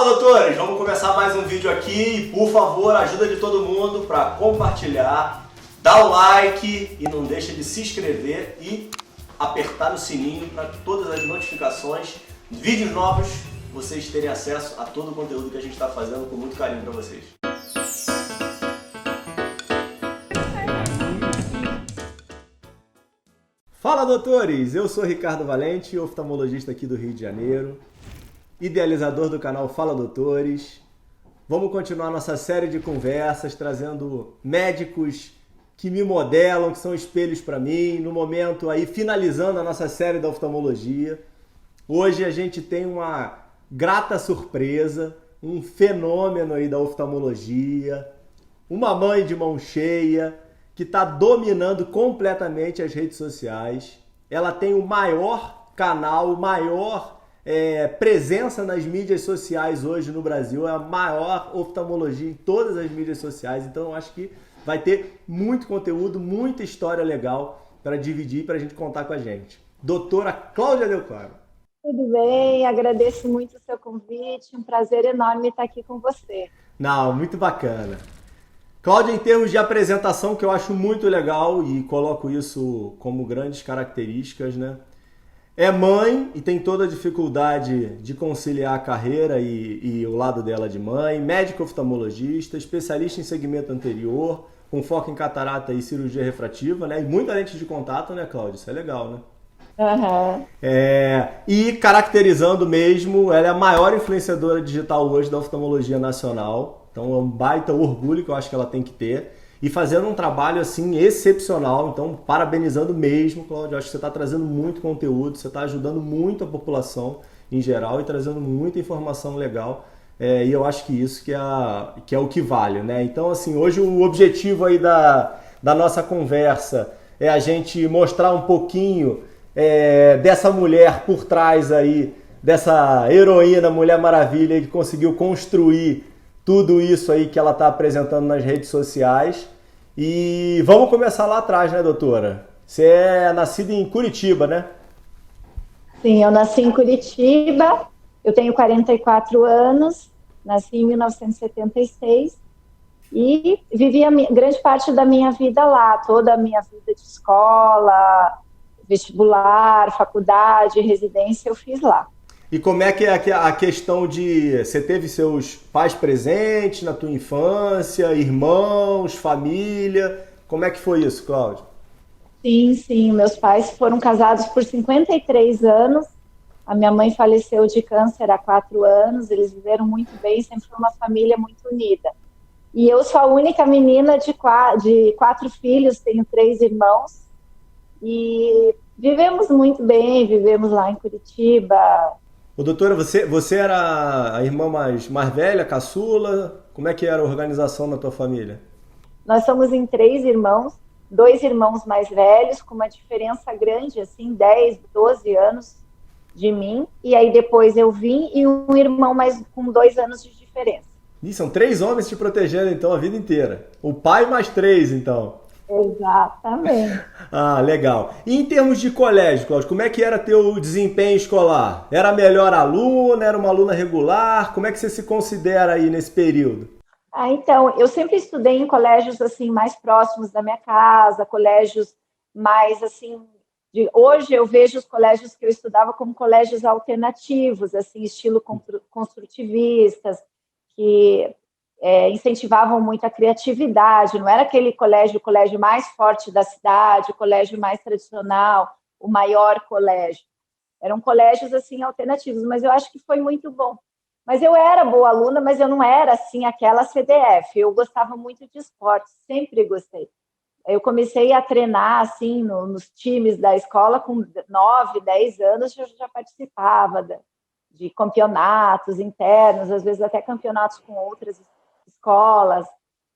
doutores, vamos começar mais um vídeo aqui e, por favor, ajuda de todo mundo para compartilhar, dar o like e não deixa de se inscrever e apertar o sininho para todas as notificações, vídeos novos, vocês terem acesso a todo o conteúdo que a gente está fazendo com muito carinho para vocês. Fala, doutores! Eu sou Ricardo Valente, oftalmologista aqui do Rio de Janeiro, idealizador do canal Fala Doutores. Vamos continuar nossa série de conversas, trazendo médicos que me modelam, que são espelhos para mim, no momento aí finalizando a nossa série da oftalmologia. Hoje a gente tem uma grata surpresa, um fenômeno aí da oftalmologia, uma mãe de mão cheia, que está dominando completamente as redes sociais. Ela tem o maior canal, maior presença nas mídias sociais hoje no Brasil, é a maior oftalmologia em todas as mídias sociais, então eu acho que vai ter muito conteúdo, muita história legal para dividir, para a gente contar com a gente. Doutora Cláudia Del Claro. Tudo bem, agradeço muito o seu convite, um prazer enorme estar aqui com você. Não, muito bacana. Cláudia, em termos de apresentação, que eu acho muito legal e coloco isso como grandes características, né? É mãe e tem toda a dificuldade de conciliar a carreira e o lado dela de mãe, médico oftalmologista, especialista em segmento anterior, com foco em catarata e cirurgia refrativa, né? E muita lente de contato, né, Cláudia? Isso é legal, né? Uhum. E caracterizando mesmo, ela é a maior influenciadora digital hoje da oftalmologia nacional. Então é um baita orgulho que eu acho que ela tem que ter. E fazendo um trabalho assim excepcional. Então, parabenizando mesmo, Cláudio. Eu acho que você está trazendo muito conteúdo, você está ajudando muito a população em geral e trazendo muita informação legal. E eu acho que isso que é o que vale, né? Então, assim, hoje o objetivo aí da nossa conversa é a gente mostrar um pouquinho dessa mulher por trás aí, dessa heroína Mulher Maravilha que conseguiu construir tudo isso aí que ela está apresentando nas redes sociais. E vamos começar lá atrás, né, doutora? Você é nascida em Curitiba, né? Sim, eu nasci em Curitiba, eu tenho 44 anos, nasci em 1976 e vivi grande parte da minha vida lá, toda a minha vida de escola, vestibular, faculdade, residência, eu fiz lá. E como é que é a questão de... Você teve seus pais presentes na tua infância, irmãos, família? Como é que foi isso, Cláudio? Sim, meus pais foram casados por 53 anos, a minha mãe faleceu de câncer há 4 anos, eles viveram muito bem, sempre foi uma família muito unida. E eu sou a única menina de 4 filhos, tenho 3 irmãos, e vivemos muito bem, vivemos lá em Curitiba. Ô, doutora, você era a irmã mais velha, caçula? Como é que era a organização na tua família? Nós somos em 3 irmãos, 2 irmãos mais velhos, com uma diferença grande, assim, 10, 12 anos de mim, e aí depois eu vim, e um irmão mais com 2 anos de diferença. Ih, são 3 homens te protegendo, então, a vida inteira. O pai mais 3, então. Exatamente. Ah, legal. E em termos de colégio, Cláudio, como é que era teu desempenho escolar? Era a melhor aluna? Era uma aluna regular? Como é que você se considera aí nesse período? Então, eu sempre estudei em colégios assim mais próximos da minha casa, colégios mais assim, hoje eu vejo os colégios que eu estudava como colégios alternativos, assim, estilo construtivistas, que incentivavam muito a criatividade, não era aquele colégio, o colégio mais forte da cidade, o colégio mais tradicional, o maior colégio. Eram colégios assim alternativos, mas eu acho que foi muito bom. Mas eu era boa aluna, mas eu não era assim aquela CDF. Eu gostava muito de esporte, sempre gostei. Eu comecei a treinar assim nos times da escola com 9, 10 anos, eu já participava de campeonatos internos, às vezes até campeonatos com outras escolas.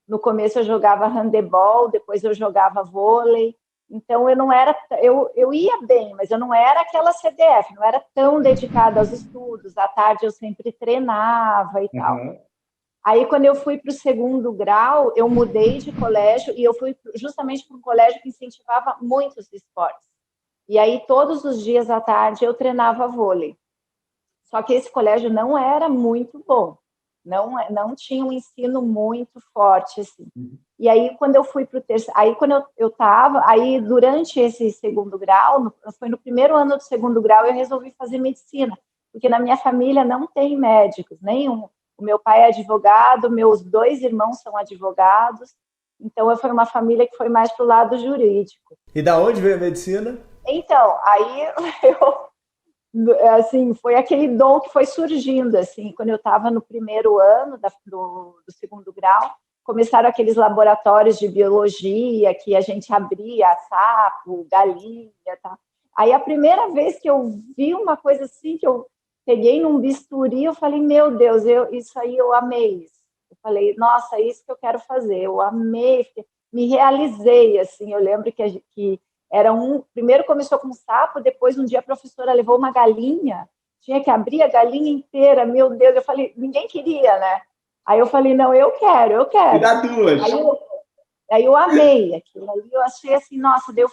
No começo eu jogava handebol, depois eu jogava vôlei. Então eu não era, eu ia bem, mas eu não era aquela CDF, não era tão dedicada aos estudos. À tarde eu sempre treinava e tal. Uhum. Aí quando eu fui para o 2º grau, eu mudei de colégio e eu fui justamente para um colégio que incentivava muito os esportes. E aí todos os dias à tarde eu treinava vôlei. Só que esse colégio não era muito bom. não tinha um ensino muito forte, assim. E aí, quando eu fui para o terceiro... Aí, quando eu estava... Aí, durante esse segundo grau, foi no primeiro ano do segundo grau, eu resolvi fazer medicina, porque na minha família não tem médicos, nenhum. O meu pai é advogado, meus 2 irmãos são advogados, então foi uma família que foi mais para o lado jurídico. E da onde veio a medicina? Então, aí assim, foi aquele dom que foi surgindo, assim, quando eu estava no primeiro ano do segundo grau, começaram aqueles laboratórios de biologia que a gente abria sapo, galinha, tá? Aí a primeira vez que eu vi uma coisa assim, que eu peguei num bisturi, eu falei, meu Deus, isso aí eu amei isso. Eu falei, nossa, é isso que eu quero fazer. Eu amei, me realizei, assim, eu lembro que primeiro começou com um sapo, depois um dia a professora levou uma galinha, tinha que abrir a galinha inteira, meu Deus, eu falei, ninguém queria, né? Aí eu falei, não, eu quero. E dá duas. Aí eu amei aquilo, aí eu achei assim, nossa, daí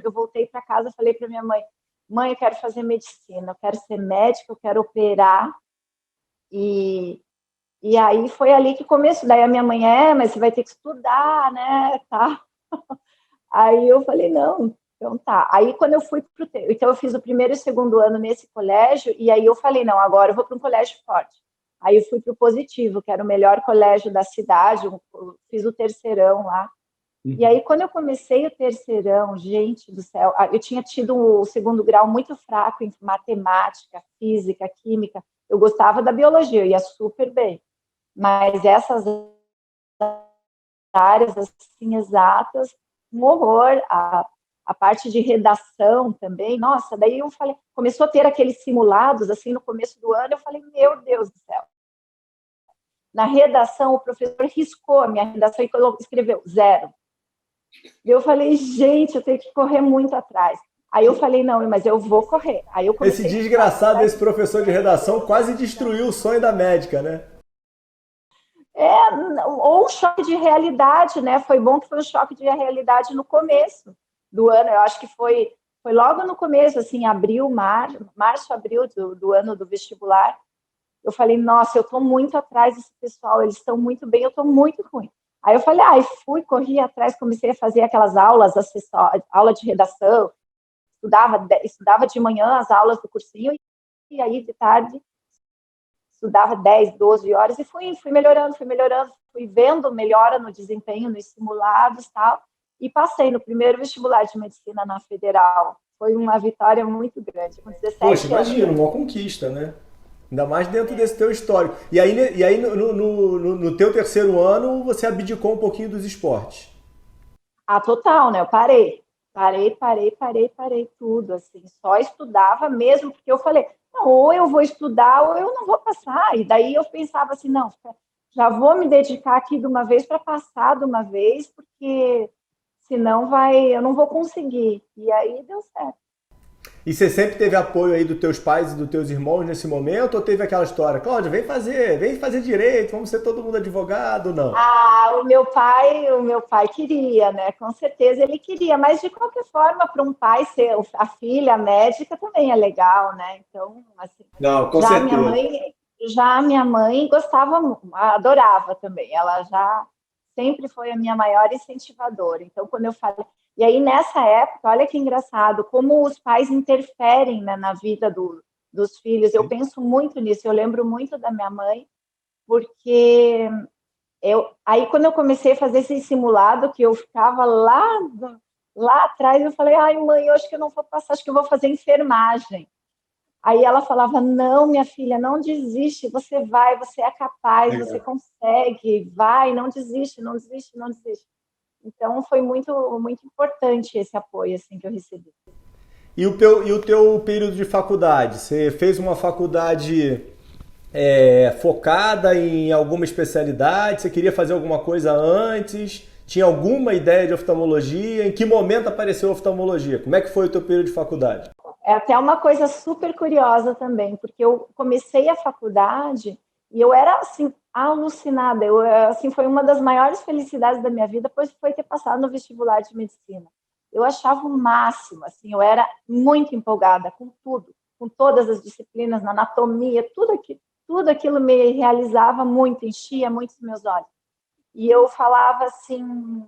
eu voltei para casa, falei para minha mãe, eu quero fazer medicina, eu quero ser médica, eu quero operar, e aí foi ali que começou, daí a minha mãe, mas você vai ter que estudar, né, tá? Aí eu falei, não, então tá. Aí quando eu fui então eu fiz o primeiro e o segundo ano nesse colégio, e aí eu falei, não, agora eu vou para um colégio forte. Aí eu fui para o Positivo, que era o melhor colégio da cidade, fiz o terceirão lá. E aí quando eu comecei o terceirão, gente do céu, eu tinha tido o segundo grau muito fraco em matemática, física, química. Eu gostava da biologia, eu ia super bem. Mas essas áreas assim exatas, um horror, a parte de redação também, nossa, daí eu falei, começou a ter aqueles simulados, assim, no começo do ano, eu falei, meu Deus do céu. Na redação, o professor riscou a minha redação e escreveu 0. E eu falei, gente, eu tenho que correr muito atrás. Aí eu falei, não, mas eu vou correr. Aí eu Esse desgraçado, esse professor de redação quase destruiu o sonho da médica, né? Ou um choque de realidade, né? Foi bom que foi um choque de realidade no começo do ano. Eu acho que foi logo no começo, assim, março, abril do ano do vestibular. Eu falei, nossa, eu estou muito atrás desse pessoal, eles estão muito bem, eu estou muito ruim. Aí eu falei, corri atrás, comecei a fazer aquelas aulas, aula de redação, estudava de manhã as aulas do cursinho, e aí de tarde estudava 10, 12 horas, e fui melhorando, fui vendo melhora no desempenho, nos simulados e tal, e passei no primeiro vestibular de medicina na Federal. Foi uma vitória muito grande, com 17 Poxa, anos. imagina, uma conquista, né? Ainda mais dentro desse teu histórico. E aí no teu terceiro ano, você abdicou um pouquinho dos esportes. Total, né? Eu parei tudo, assim, só estudava mesmo, porque eu falei, não, ou eu vou estudar ou eu não vou passar. E daí eu pensava assim, não, já vou me dedicar aqui de uma vez para passar de uma vez, porque senão eu não vou conseguir. E aí deu certo. E você sempre teve apoio aí dos teus pais e dos teus irmãos nesse momento? Ou teve aquela história, Cláudia, vem fazer direito, vamos ser todo mundo advogado? Não. O meu pai queria, né? Com certeza ele queria, mas de qualquer forma, para um pai ser a filha médica também é legal, né? Então, assim, não, com certeza. Minha mãe gostava, adorava também. Ela já sempre foi a minha maior incentivadora. Então, quando eu falei, e aí nessa época, olha que engraçado, como os pais interferem, né, na vida dos filhos. Eu penso muito nisso. Eu lembro muito da minha mãe, porque aí quando eu comecei a fazer esse simulado, que eu ficava lá atrás, eu falei, mãe, eu acho que eu não vou passar, acho que eu vou fazer enfermagem. Aí ela falava, não, minha filha, não desiste, você vai, você é capaz, você consegue, vai, não desiste. Então foi muito, muito importante esse apoio assim, que eu recebi. E o teu período de faculdade? Você fez uma faculdade focada em alguma especialidade? Você queria fazer alguma coisa antes? Tinha alguma ideia de oftalmologia? Em que momento apareceu a oftalmologia? Como é que foi o teu período de faculdade? É até uma coisa super curiosa também, porque eu comecei a faculdade e eu era assim alucinada. Assim, foi uma das maiores felicidades da minha vida, pois foi ter passado no vestibular de medicina. Eu achava o máximo, assim, eu era muito empolgada com tudo, com todas as disciplinas, na anatomia, tudo tudo aquilo me realizava muito, enchia muito os meus olhos. E eu falava assim...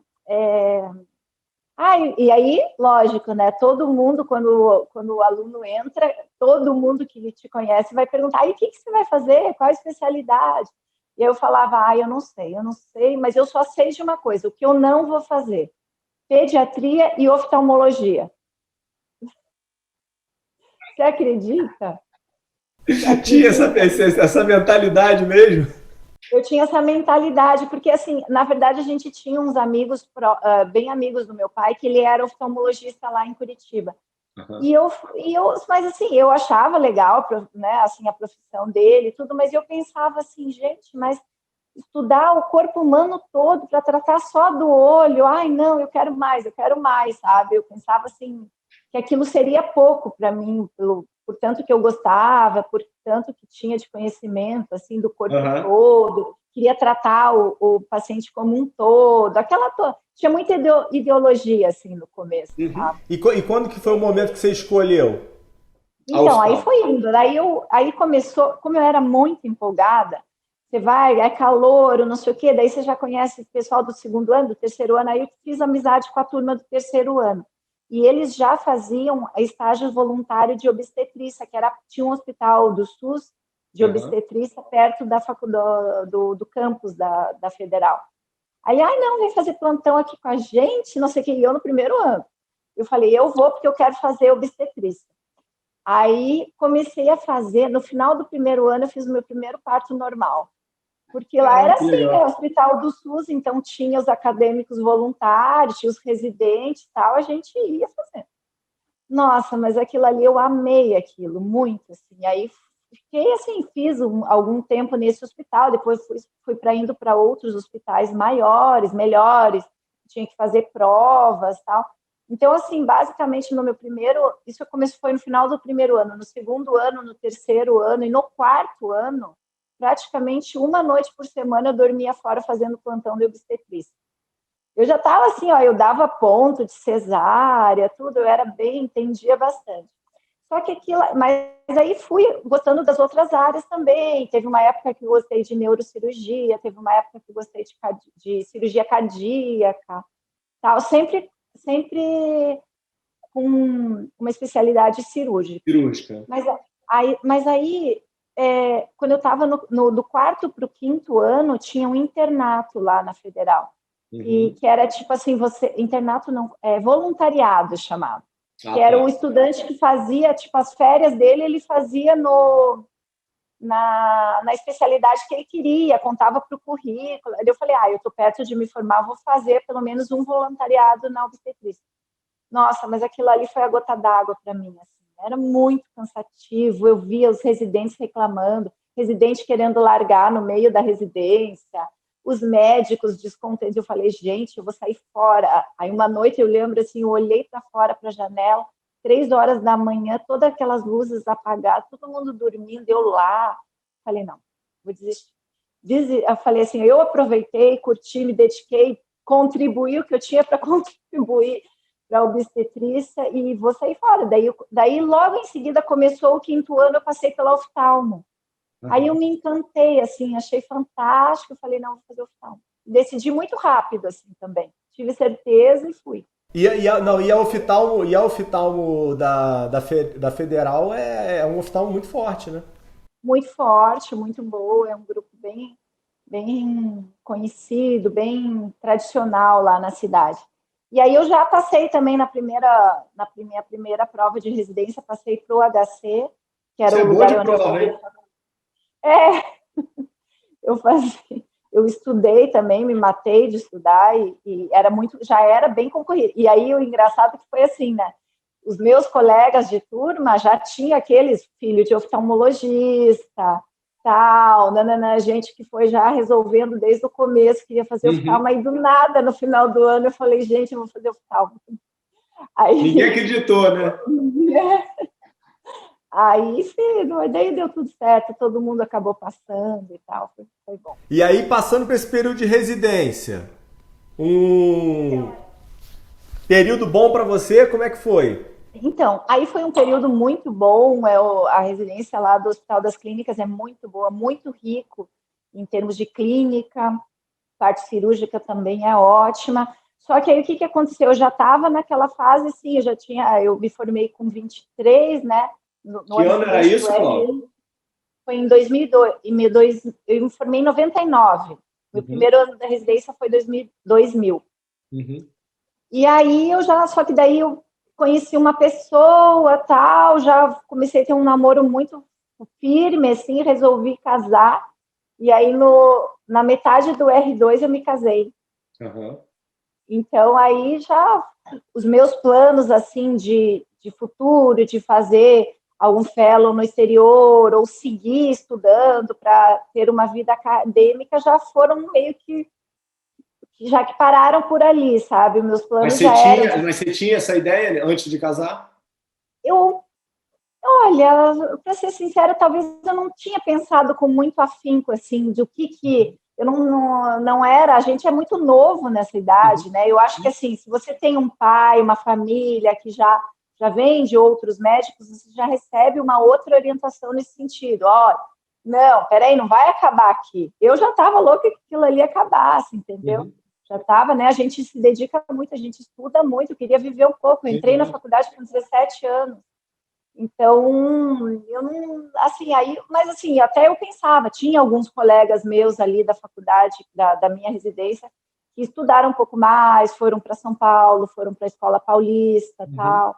e aí, lógico, né? Todo mundo, quando o aluno entra, todo mundo que te conhece vai perguntar, e o que você vai fazer? Qual a especialidade? E eu falava, eu não sei, mas eu só sei de uma coisa, o que eu não vou fazer, pediatria e oftalmologia. Você acredita? Tinha essa mentalidade mesmo? Eu tinha essa mentalidade, porque, assim, na verdade, a gente tinha uns amigos, bem amigos do meu pai, que ele era oftalmologista lá em Curitiba. Uhum. Mas, assim, eu achava legal, né, assim, a profissão dele e tudo, mas eu pensava assim, gente, mas estudar o corpo humano todo para tratar só do olho, não, eu quero mais, sabe? Eu pensava, assim, que aquilo seria pouco para mim, por tanto que eu gostava, por tanto que tinha de conhecimento, assim, do corpo todo, queria tratar o paciente como um todo, tinha muita ideologia, assim, no começo, sabe? E quando que foi o momento que você escolheu? Então, aí foi indo, aí começou, como eu era muito empolgada, você vai, é calor, não sei o quê, daí você já conhece o pessoal do segundo ano, do terceiro ano, aí eu fiz amizade com a turma do terceiro ano. E eles já faziam estágio voluntário de obstetrícia, tinha um hospital do SUS de obstetrícia perto da faculdade, do campus da Federal. Aí, não, vem fazer plantão aqui com a gente, não sei o que, e eu no primeiro ano. Eu falei, eu vou porque eu quero fazer obstetrícia. Aí comecei a fazer, no final do primeiro ano eu fiz o meu primeiro parto normal. Porque lá era assim, né, hospital do SUS, então tinha os acadêmicos voluntários, tinha os residentes e tal, a gente ia fazendo. Nossa, mas aquilo ali, eu amei aquilo, muito, assim. Aí fiquei assim, fiz algum tempo nesse hospital, depois fui indo para outros hospitais maiores, melhores, tinha que fazer provas e tal. Então, assim, basicamente, no meu isso foi no final do primeiro ano, no segundo ano, no terceiro ano e no quarto ano, praticamente uma noite por semana eu dormia fora fazendo plantão de obstetrícia. Eu já estava assim, eu dava ponto de cesárea, tudo, eu era entendia bastante. Só que mas aí fui gostando das outras áreas também. Teve uma época que eu gostei de neurocirurgia, teve uma época que eu gostei de cirurgia cardíaca, tal, sempre com uma especialidade cirúrgica. Mas aí quando eu estava do quarto para o quinto ano, tinha um internato lá na Federal. E que era tipo assim, internato não, voluntariado chamado. Que era o estudante que fazia, tipo, as férias dele, ele fazia na especialidade que ele queria, contava para o currículo. Eu falei, eu estou perto de me formar, vou fazer pelo menos um voluntariado na obstetrícia. Nossa, mas aquilo ali foi a gota d'água para mim, assim. Era muito cansativo, eu via os residentes reclamando, residente querendo largar no meio da residência, os médicos descontentes. Eu falei, gente, eu vou sair fora. Aí uma noite eu lembro, assim, eu olhei para fora, para a janela, 3 horas da manhã, todas aquelas luzes apagadas, todo mundo dormindo, eu lá. Falei, não, vou desistir. Eu falei assim, eu aproveitei, curti, me dediquei, contribuí o que eu tinha para contribuir para a obstetrícia e vou sair fora. Daí, logo em seguida, começou o quinto ano, eu passei pela oftalmo. Aí eu me encantei, assim, achei fantástico, falei, não, vou fazer oftalmo. Decidi muito rápido, assim, também. Tive certeza e fui. E a oftalmo da Federal é um oftalmo muito forte, né? Muito forte, muito boa, é um grupo bem conhecido, bem tradicional lá na cidade. E aí eu já passei também na minha primeira prova de residência, passei para o HC, que era o lugar onde eu fazia. Eu estudei também, me matei de estudar e já era bem concorrido. E aí o engraçado que foi assim, né? Os meus colegas de turma já tinham aqueles filhos de oftalmologista, tal, gente que foi já resolvendo desde o começo que ia fazer oftalmo, aí do nada, no final do ano, eu falei, gente, eu vou fazer oftalmo. Ninguém acreditou, né? Aí, filho, daí deu tudo certo, todo mundo acabou passando e tal, foi bom. E aí, passando para esse período de residência, um período bom para você, como é que foi? Então, aí foi um período muito bom, a residência lá do Hospital das Clínicas é muito boa, muito rico em termos de clínica, parte cirúrgica também é ótima. Só que aí o que aconteceu? Eu já estava naquela fase, assim, eu me formei com 23, né? No Que ano ano era seguinte do isso, Cláudio? RN, foi em 2002, eu me formei em 99. Meu Uhum, primeiro ano da residência foi 2000. uhum. E aí só que daí eu conheci uma pessoa, tal, já comecei a ter um namoro muito firme, assim, resolvi casar. E aí na metade do R2 eu me casei. Aham. Então aí já os meus planos assim de futuro, de fazer algum fellow no exterior ou seguir estudando para ter uma vida acadêmica já foram meio que já que pararam por ali, sabe? Meus Mas planos você já eram tinha, de mas você tinha essa ideia antes de casar? eu olha, para ser sincera, talvez eu não tinha pensado com muito afinco assim de o que eu não era, a gente é muito novo nessa Uhum. idade, né? Eu acho que assim, se você tem um pai, uma família que já vem de outros médicos, você já recebe uma outra orientação nesse sentido. Ó, não, peraí, não vai acabar aqui. Eu já estava louca que aquilo ali acabasse, entendeu? Uhum. Já estava, né? A gente se dedica muito, a gente estuda muito, eu queria viver um pouco. Eu Sim, entrei na lógico. faculdade com 17 anos. Então, eu não, assim, aí, mas assim, até eu pensava, tinha alguns colegas meus ali da faculdade, da minha residência, que estudaram um pouco mais, foram para São Paulo, foram para a Escola Paulista, Uhum. tal,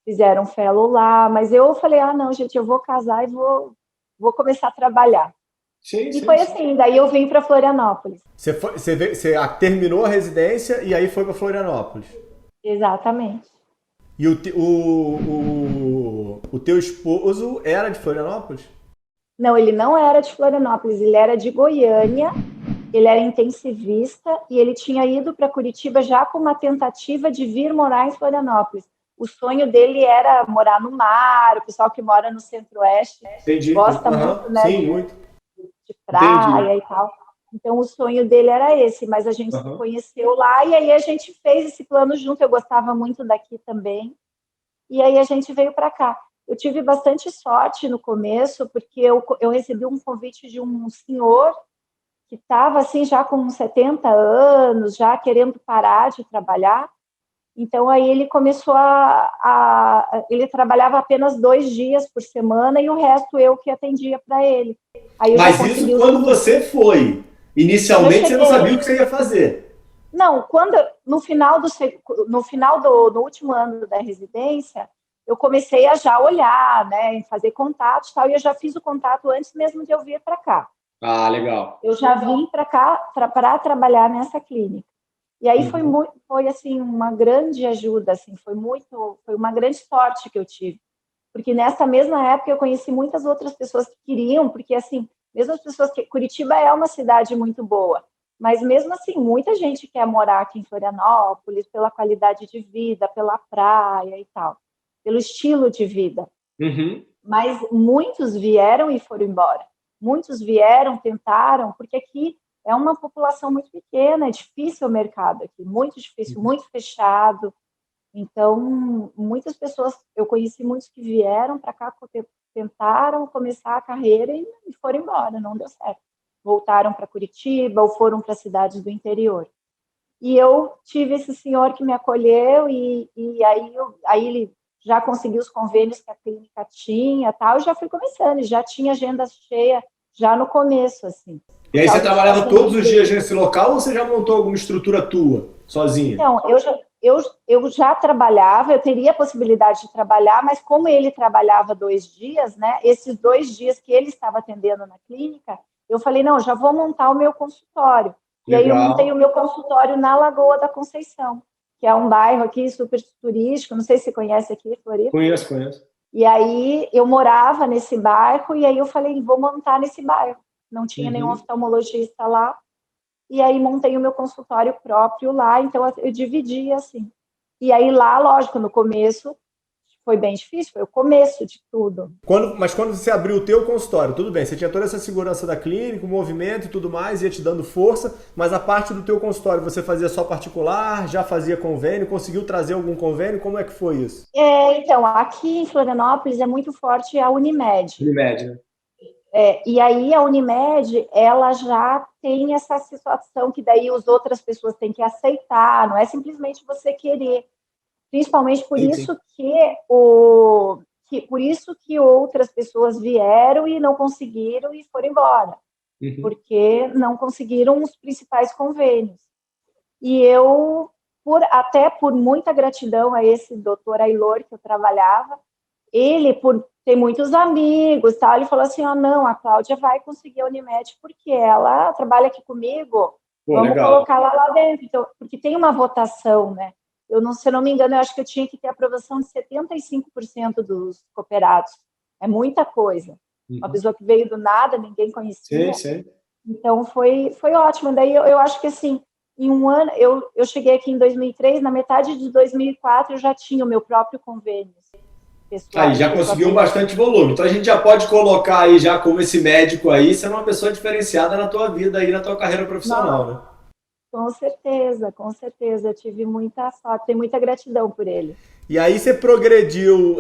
fizeram fellow lá, mas eu falei, ah, não, gente, eu vou casar e vou começar a trabalhar. Sim, E sim, foi sim. assim, daí eu vim para Florianópolis. Terminou a residência e aí foi para Florianópolis. Exatamente. E o teu esposo era de Florianópolis? Não, ele não era de Florianópolis, ele era de Goiânia. Ele era intensivista e ele tinha ido para Curitiba já com uma tentativa de vir morar em Florianópolis. O sonho dele era morar no mar, o pessoal que mora no centro-oeste Entendi. gosta muito, Aham, né, sim, muito. de Entendi. praia e tal. Então, o sonho dele era esse, mas a gente se Aham. conheceu lá e aí a gente fez esse plano junto. Eu gostava muito daqui também. E aí a gente veio para cá. Eu tive bastante sorte no começo, porque eu recebi um convite de um senhor que estava assim já com uns 70 anos, já querendo parar de trabalhar. Então aí ele começou ele trabalhava apenas 2 dias por semana e o resto eu que atendia para ele. Aí eu já Mas isso consegui os quando você foi. quando eu Inicialmente você não sabia o que cheguei. você ia fazer. Não, no último ano da residência, eu comecei a já olhar, né, em fazer contatos e tal, e eu já fiz o contato antes mesmo de eu vir para cá. Ah, legal. Eu já vim para cá para trabalhar nessa clínica. E aí Uhum. foi assim uma grande ajuda, assim, foi uma grande sorte que eu tive, porque nessa mesma época eu conheci muitas outras pessoas que queriam, porque assim, mesmo as pessoas que Curitiba é uma cidade muito boa, mas mesmo assim, muita gente quer morar aqui em Florianópolis pela qualidade de vida, pela praia e tal, pelo estilo de vida. Uhum. Mas muitos vieram e foram embora. Muitos vieram, tentaram, porque aqui é uma população muito pequena, é difícil o mercado aqui, muito difícil, muito fechado. Então, muitas pessoas, eu conheci muitos que vieram para cá, tentaram começar a carreira e foram embora, não deu certo. Voltaram para Curitiba ou foram para cidades do interior. E eu tive esse senhor que me acolheu e aí ele já conseguiu os convênios que a clínica tinha, tal, e já fui começando, e já tinha agenda cheia já no começo, assim, E aí porque você alguns trabalhava todos os dias pacientes. nesse local ou você já montou alguma estrutura tua, sozinha? Então, eu já trabalhava, eu teria a possibilidade de trabalhar, mas como ele trabalhava 2 dias, né, esses 2 dias que ele estava atendendo na clínica, eu falei, não, já vou montar o meu consultório. E aí eu montei o Legal. meu consultório na Lagoa da Conceição, que é um bairro aqui super turístico, não sei se você conhece aqui, Floripa. Conheço, conheço. E aí eu morava nesse bairro, e aí eu falei, vou montar nesse bairro. Não tinha nenhum Uhum. oftalmologista lá, e aí montei o meu consultório próprio lá, então eu dividi assim. E aí lá, lógico, no começo foi bem difícil, foi o começo de tudo. Mas quando você abriu o teu consultório, tudo bem, você tinha toda essa segurança da clínica, o movimento e tudo mais, ia te dando força, mas a parte do teu consultório você fazia só particular, já fazia convênio, conseguiu trazer algum convênio? Como é que foi isso? Então, aqui em Florianópolis é muito forte a Unimed. Unimed, né? E aí a Unimed, ela já tem essa situação que daí as outras pessoas têm que aceitar, não é simplesmente você querer. Principalmente por isso por isso que outras pessoas vieram e não conseguiram e foram embora, porque não conseguiram os principais convênios. E eu, até por muita gratidão a esse doutor Ailor que eu trabalhava, ele, por ter muitos amigos, tal, ele falou assim, não, a Cláudia vai conseguir a Unimed porque ela trabalha aqui comigo, vamos colocar lá dentro. Então, porque tem uma votação, né? Se eu não me engano, eu acho que eu tinha que ter aprovação de 75% dos cooperados. É muita coisa. Uma pessoa que veio do nada, ninguém conhecia. Sim. Então, foi ótimo. Daí, eu acho que, assim, em um ano... Eu cheguei aqui em 2003, na metade de 2004, eu já tinha o meu próprio convênio. Pessoal, aí, já conseguiu bastante volume. Então, a gente já pode colocar aí, já como esse médico aí, sendo uma pessoa diferenciada na tua vida aí, na tua carreira profissional, né? Com certeza, com certeza. Eu tive muita sorte, tenho muita gratidão por ele. E aí você progrediu,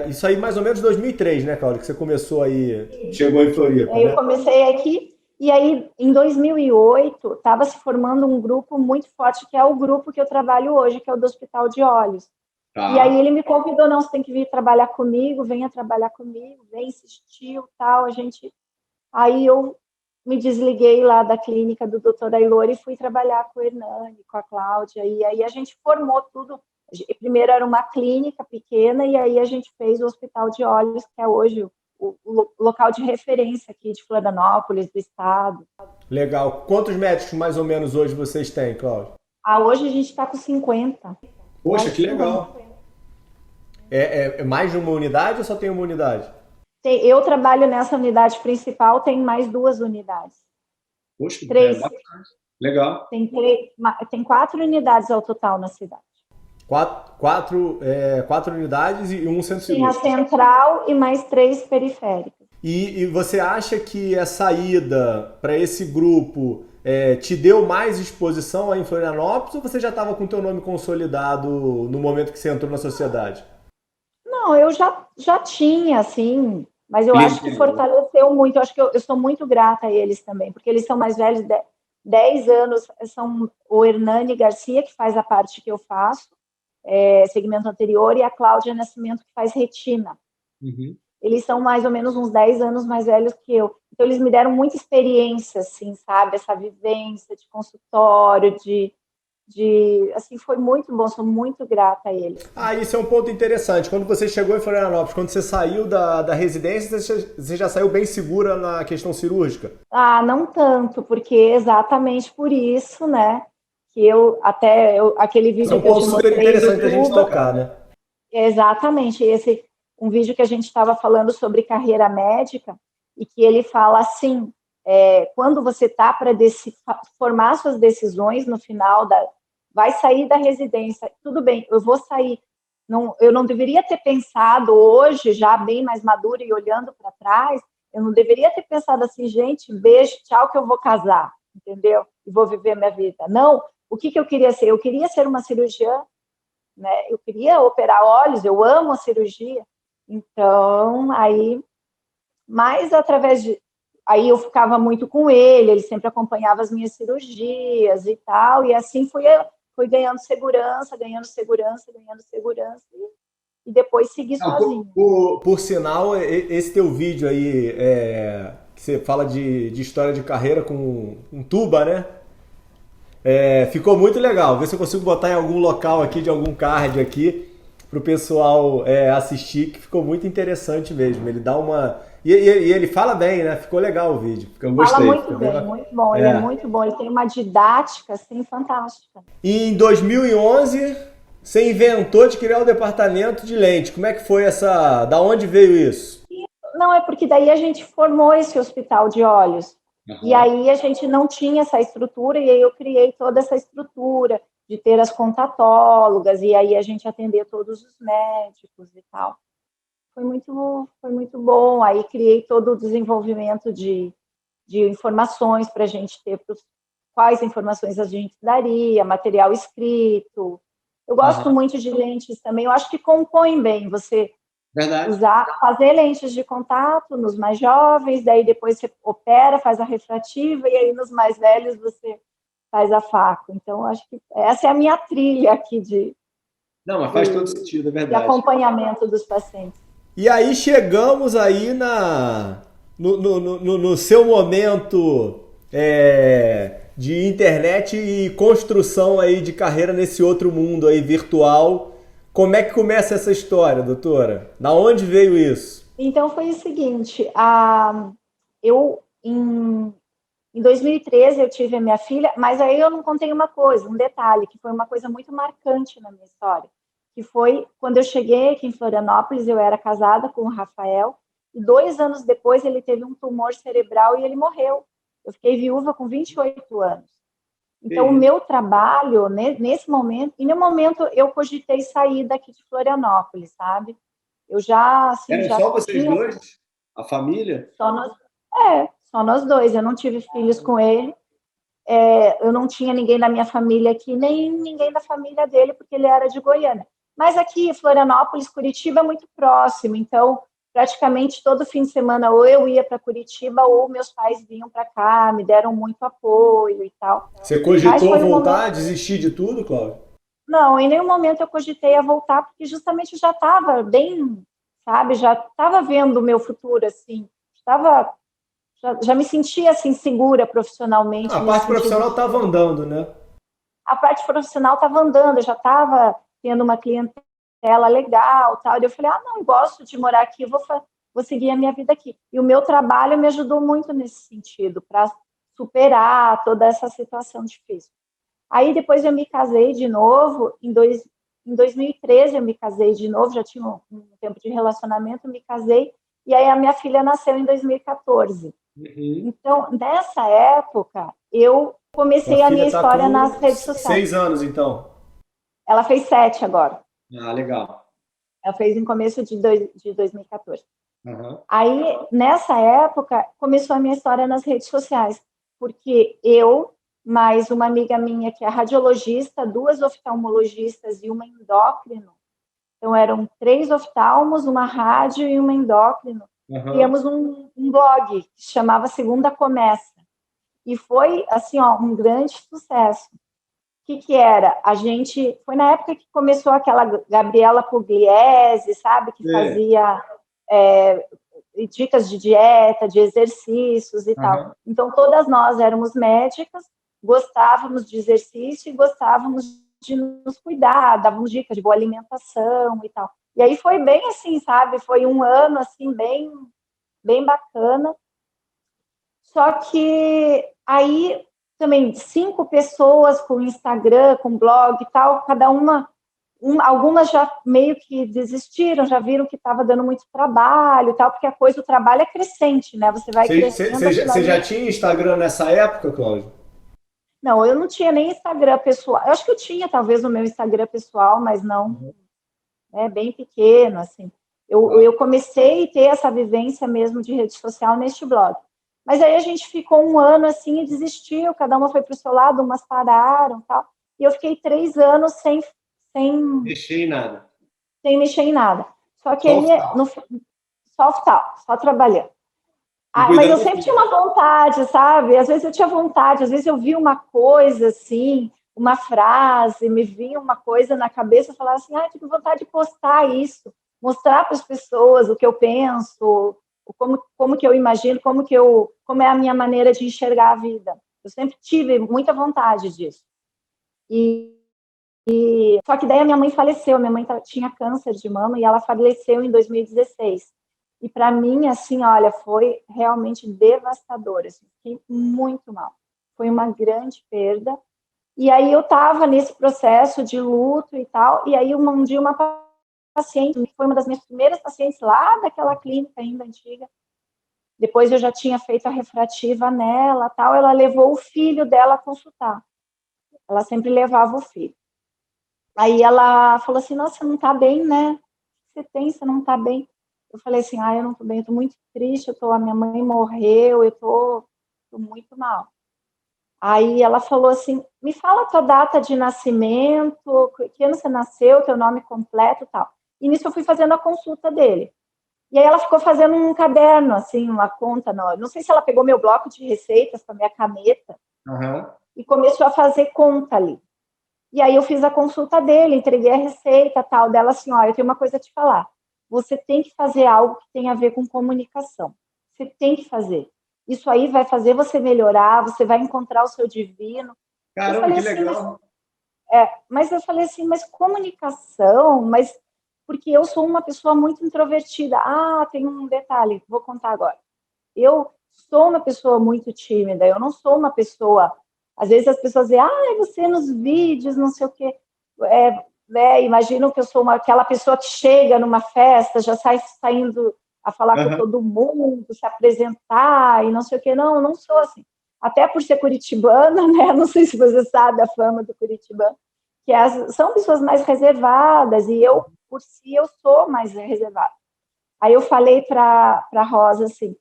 isso aí mais ou menos em 2003, né, Cláudia? Que você começou aí, chegou em Floripa, né? Eu comecei aqui, e aí em 2008 estava se formando um grupo muito forte, que é o grupo que eu trabalho hoje, que é o do Hospital de Olhos. E aí ele me convidou, não, você tem que vir trabalhar comigo, venha trabalhar comigo, vem, insistiu, tal, Aí eu me desliguei lá da clínica do Dr. Ailor e fui trabalhar com o Hernani, com a Cláudia, e aí a gente formou tudo. Primeiro era uma clínica pequena, e aí a gente fez o Hospital de Olhos, que é hoje o local de referência aqui de Florianópolis, do estado. Legal. Quantos médicos mais ou menos hoje vocês têm, Cláudia? Hoje a gente está com 50. Poxa, que legal. É mais de uma unidade ou só tem uma unidade? Eu trabalho nessa unidade principal, tem mais 2 unidades. Poxa, 3. Legal. Tem 4 unidades ao total na cidade. 4 unidades e um centro cirúrgico. Tem a central e mais 3 periféricas. E você acha que a saída para esse grupo te deu mais exposição aí em Florianópolis ou você já estava com o teu nome consolidado no momento que você entrou na sociedade? Não, eu já tinha, assim, mas eu acho que fortaleceu muito. Eu acho que eu sou muito grata a eles também, porque eles são mais velhos, 10 anos. São o Hernani Garcia, que faz a parte que eu faço, segmento anterior, e a Cláudia Nascimento, que faz retina. Eles são mais ou menos uns 10 anos mais velhos que eu. Então, eles me deram muita experiência, assim, sabe? Essa vivência de consultório, assim, foi muito bom, sou muito grata a eles. Isso é um ponto interessante. Quando você chegou em Florianópolis, quando você saiu da residência, você já saiu bem segura na questão cirúrgica? Não tanto, porque exatamente por isso, né, que aquele vídeo que eu te mostrei... É um ponto super interessante a gente tocar, né? Exatamente, um vídeo que a gente estava falando sobre carreira médica, e que ele fala assim, quando você está para formar suas decisões no final vai sair da residência, tudo bem, eu vou sair. Eu não deveria ter pensado hoje, já bem mais madura e olhando para trás, eu não deveria ter pensado assim, gente, beijo, tchau, que eu vou casar, entendeu? E vou viver minha vida. Não, o que eu queria ser? Eu queria ser uma cirurgiã, né? Eu queria operar olhos, eu amo a cirurgia. Então, mas aí eu ficava muito com ele sempre acompanhava as minhas cirurgias e tal, e assim fui ganhando segurança, e depois segui sozinha. Por sinal, esse teu vídeo aí, que você fala de história de carreira com um tuba, né? Ficou muito legal. Vê se eu consigo botar em algum local aqui, de algum card aqui, pro pessoal assistir, que ficou muito interessante mesmo. Ele dá uma... E ele fala bem, né? Ficou legal o vídeo. Eu gostei. Fala muito bem, muito bom. Ele é muito bom. Ele tem uma didática, assim, fantástica. E em 2011, você inventou de criar o departamento de lente. Como é que foi essa... Da onde veio isso? Não, é porque daí a gente formou esse hospital de olhos. E aí a gente não tinha essa estrutura, e aí eu criei toda essa estrutura de ter as contatólogas, e aí a gente atender todos os médicos e tal. Foi muito bom. Aí criei todo o desenvolvimento de informações para a gente ter quais informações a gente daria, material escrito. Eu gosto muito de lentes também, eu acho que compõe bem você fazer lentes de contato nos mais jovens, daí depois você opera, faz a refrativa, e aí nos mais velhos você faz a faco. Então, acho que essa é a minha trilha aqui Não, mas faz todo sentido, é de verdade. acompanhamento dos pacientes. E aí chegamos aí no seu momento de internet e construção aí de carreira nesse outro mundo aí virtual. Como é que começa essa história, doutora? Da onde veio isso? Então foi o seguinte, eu em 2013 eu tive a minha filha, mas aí eu não contei uma coisa, um detalhe, que foi uma coisa muito marcante na minha história, que foi quando eu cheguei aqui em Florianópolis, eu era casada com o Rafael, e 2 anos depois ele teve um tumor cerebral e ele morreu. Eu fiquei viúva com 28 anos. Então, o meu trabalho, nesse momento, em nenhum momento eu cogitei sair daqui de Florianópolis, sabe? Eu já, assim, Eram já só vocês tinha... dois? A família? Só nós dois. Eu não tive filhos com ele. Eu não tinha ninguém da minha família aqui, nem ninguém da família dele, porque ele era de Goiânia. Mas aqui, Florianópolis, Curitiba é muito próximo, então praticamente todo fim de semana ou eu ia para Curitiba ou meus pais vinham para cá, me deram muito apoio e tal. Você cogitou voltar, desistir de tudo, Cláudia? Não, em nenhum momento eu cogitei a voltar, porque justamente já estava bem, sabe, já estava vendo o meu futuro, assim, já me sentia assim segura profissionalmente. A parte profissional estava andando, né? A parte profissional estava andando, eu já estava tendo uma clientela legal, tal. E eu falei, não, eu gosto de morar aqui, vou seguir a minha vida aqui. E o meu trabalho me ajudou muito nesse sentido, para superar toda essa situação difícil. Aí depois eu me casei de novo, em 2013 eu me casei de novo, já tinha um tempo de relacionamento, me casei, e aí a minha filha nasceu em 2014. Então, nessa época, eu comecei a minha história nas redes sociais. 6 anos, então. Ela fez 7 agora. Legal. Ela fez em começo de 2014. Aí, nessa época, começou a minha história nas redes sociais, porque eu, mais uma amiga minha que é radiologista, 2 oftalmologistas e uma endócrino, então eram 3 oftalmos, uma rádio e uma endócrino, criamos um blog que se chamava Segunda Começa. E foi, assim, um grande sucesso. O que era? Foi na época que começou aquela Gabriela Pugliese, sabe? Que fazia dicas de dieta, de exercícios e tal. Então, todas nós éramos médicas, gostávamos de exercício e gostávamos de nos cuidar, dávamos dicas de boa alimentação e tal. E aí foi bem assim, sabe? Foi um ano, assim, bem bacana. Só que aí também 5 pessoas com Instagram, com blog e tal, cada algumas já meio que desistiram, já viram que estava dando muito trabalho e tal, porque o trabalho é crescente, né? Você vai crescendo. Você já tinha Instagram nessa época, Cláudio? Não, eu não tinha nem Instagram pessoal. Eu acho que eu tinha, talvez, o meu Instagram pessoal, mas não, bem pequeno, assim. Eu comecei a ter essa vivência mesmo de rede social neste blog. Mas aí a gente ficou um ano assim e desistiu, cada uma foi para o seu lado, umas pararam, tal. E eu fiquei 3 anos sem mexer em nada. Sem mexer em nada. Só que aí, só trabalhando. Mas eu sempre tinha uma vontade, sabe? Às vezes eu tinha vontade, às vezes eu via uma coisa assim, uma frase, me vinha uma coisa na cabeça, eu falava assim, tive vontade de postar isso, mostrar para as pessoas o que eu penso, como que eu imagino, como é a minha maneira de enxergar a vida. Eu sempre tive muita vontade disso. Só que daí a minha mãe faleceu, minha mãe tinha câncer de mama e ela faleceu em 2016. E para mim, assim, olha, foi realmente devastador, assim, fiquei muito mal. Foi uma grande perda. E aí eu estava nesse processo de luto e tal, e aí um dia uma paciente, que foi uma das minhas primeiras pacientes lá daquela clínica ainda antiga, depois eu já tinha feito a refrativa nela, tal, ela levou o filho dela a consultar. Ela sempre levava o filho. Aí ela falou assim, nossa, você não tá bem, né? O que você tem, você não tá bem. Eu falei assim, eu não tô bem, eu tô muito triste, a minha mãe morreu, tô muito mal. Aí ela falou assim, me fala a tua data de nascimento, que ano você nasceu, teu nome completo e tal. E nisso eu fui fazendo a consulta dele. E aí ela ficou fazendo um caderno, assim, uma conta. Não sei se ela pegou meu bloco de receitas com a minha caneta Aham. e começou a fazer conta ali. E aí eu fiz a consulta dele, entreguei a receita tal, dela assim, eu tenho uma coisa a te falar. Você tem que fazer algo que tenha a ver com comunicação. Você tem que fazer. Isso aí vai fazer você melhorar, você vai encontrar o seu divino. Eu Caramba, falei que assim, legal. mas eu falei assim, mas comunicação, mas porque eu sou uma pessoa muito introvertida. Tem um detalhe, vou contar agora. Eu sou uma pessoa muito tímida, eu não sou uma pessoa. Às vezes as pessoas dizem, você nos vídeos, não sei o quê. Imaginam que eu sou aquela pessoa que chega numa festa, já sai saindo a falar com Aham. todo mundo, se apresentar e não sei o quê. Não, eu não sou assim. Até por ser curitibana, né? Não sei se você sabe a fama do curitibano, que são pessoas mais reservadas e eu, por si, eu sou mais reservada. Aí eu falei para a Rosa assim,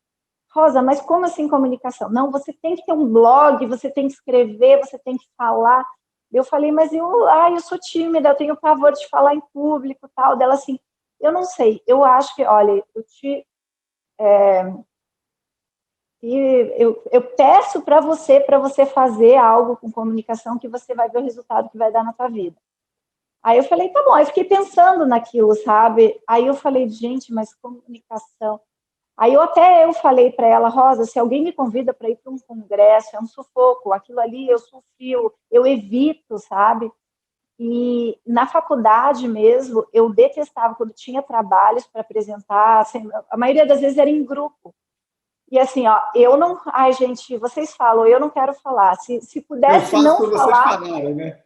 Rosa, mas como assim comunicação? Não, você tem que ter um blog, você tem que escrever, você tem que falar. Eu falei, mas eu sou tímida, eu tenho pavor de falar em público, tal. Dela assim, eu não sei, eu acho que, olha, eu peço para você fazer algo com comunicação que você vai ver o resultado que vai dar na sua vida. Aí eu falei, tá bom. Aí eu fiquei pensando naquilo, sabe? Aí eu falei, gente, mas comunicação. Aí eu falei para ela, Rosa, se alguém me convida para ir para um congresso, é um sufoco, aquilo ali eu sofri, eu evito, sabe? E na faculdade mesmo, eu detestava quando tinha trabalhos para apresentar, assim, a maioria das vezes era em grupo. E assim, eu não. Ai, gente, vocês falam, eu não quero falar. Se Eu pudesse faço não para vocês falar, falarem, né?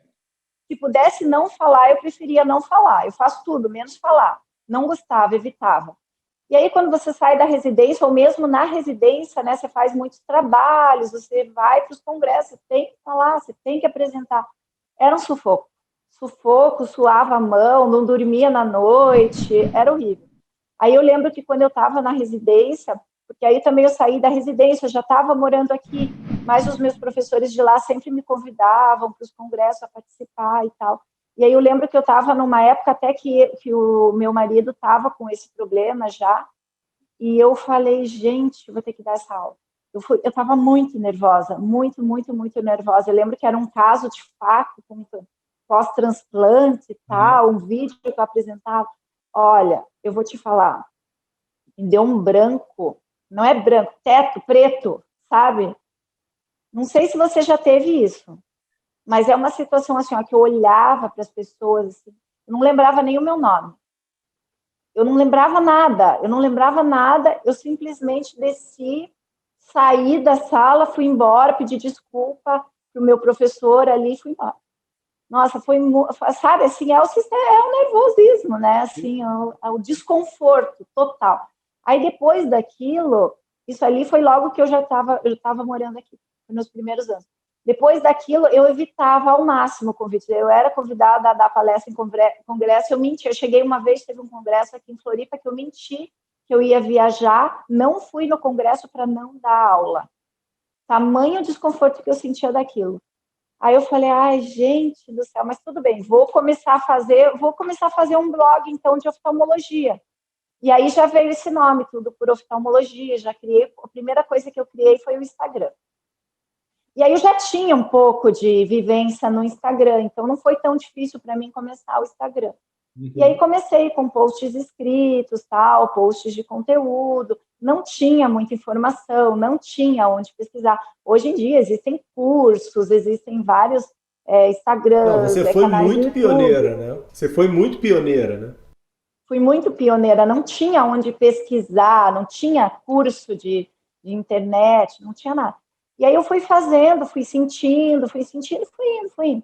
se pudesse não falar, eu preferia não falar. Eu faço tudo, menos falar. Não gostava, evitava. E aí, quando você sai da residência, ou mesmo na residência, né, você faz muitos trabalhos, você vai para os congressos, você tem que falar, você tem que apresentar. Era um sufoco. Sufoco, suava a mão, não dormia na noite, era horrível. Aí eu lembro que quando eu estava na residência, porque aí também eu saí da residência, eu já estava morando aqui, mas os meus professores de lá sempre me convidavam para os congressos a participar e tal. E aí eu lembro que eu estava numa época até que o meu marido estava com esse problema já, e eu falei, gente, vou ter que dar essa aula. Eu estava muito nervosa, muito, muito, muito nervosa. Eu lembro que era um caso de fato, pós-transplante e Uhum. tal, um vídeo que eu apresentava. Olha, eu vou te falar, me deu um branco, não é branco, teto preto, sabe? Não sei se você já teve isso, mas é uma situação assim, que eu olhava para as pessoas, assim, eu não lembrava nem o meu nome. Eu não lembrava nada, eu simplesmente desci, saí da sala, fui embora, pedi desculpa para o meu professor ali, fui embora. Nossa, sabe, assim, é o nervosismo, né, assim, é o desconforto total. Aí, depois daquilo, isso ali foi logo que eu tava morando aqui, nos meus primeiros anos. Depois daquilo, eu evitava ao máximo convites. Eu era convidada a dar palestra em congresso, eu menti. Eu cheguei uma vez, teve um congresso aqui em Floripa, que eu menti que eu ia viajar, não fui no congresso para não dar aula. Tamanho desconforto que eu sentia daquilo. Aí eu falei, ai, gente do céu, mas tudo bem, vou começar a fazer um blog, então, de oftalmologia. E aí já veio esse nome, tudo por oftalmologia, já criei, a primeira coisa que eu criei foi o Instagram. E aí eu já tinha um pouco de vivência no Instagram, então não foi tão difícil para mim começar o Instagram. E aí Uhum. comecei com posts escritos, tal, posts de conteúdo, não tinha muita informação, não tinha onde pesquisar. Hoje em dia existem cursos, existem vários Não, Instagrams, você foi canais do muito YouTube. pioneira, né? Você foi muito pioneira, né? Fui muito pioneira, não tinha onde pesquisar, não tinha curso de internet, não tinha nada. E aí eu fui fazendo, fui sentindo, fui indo.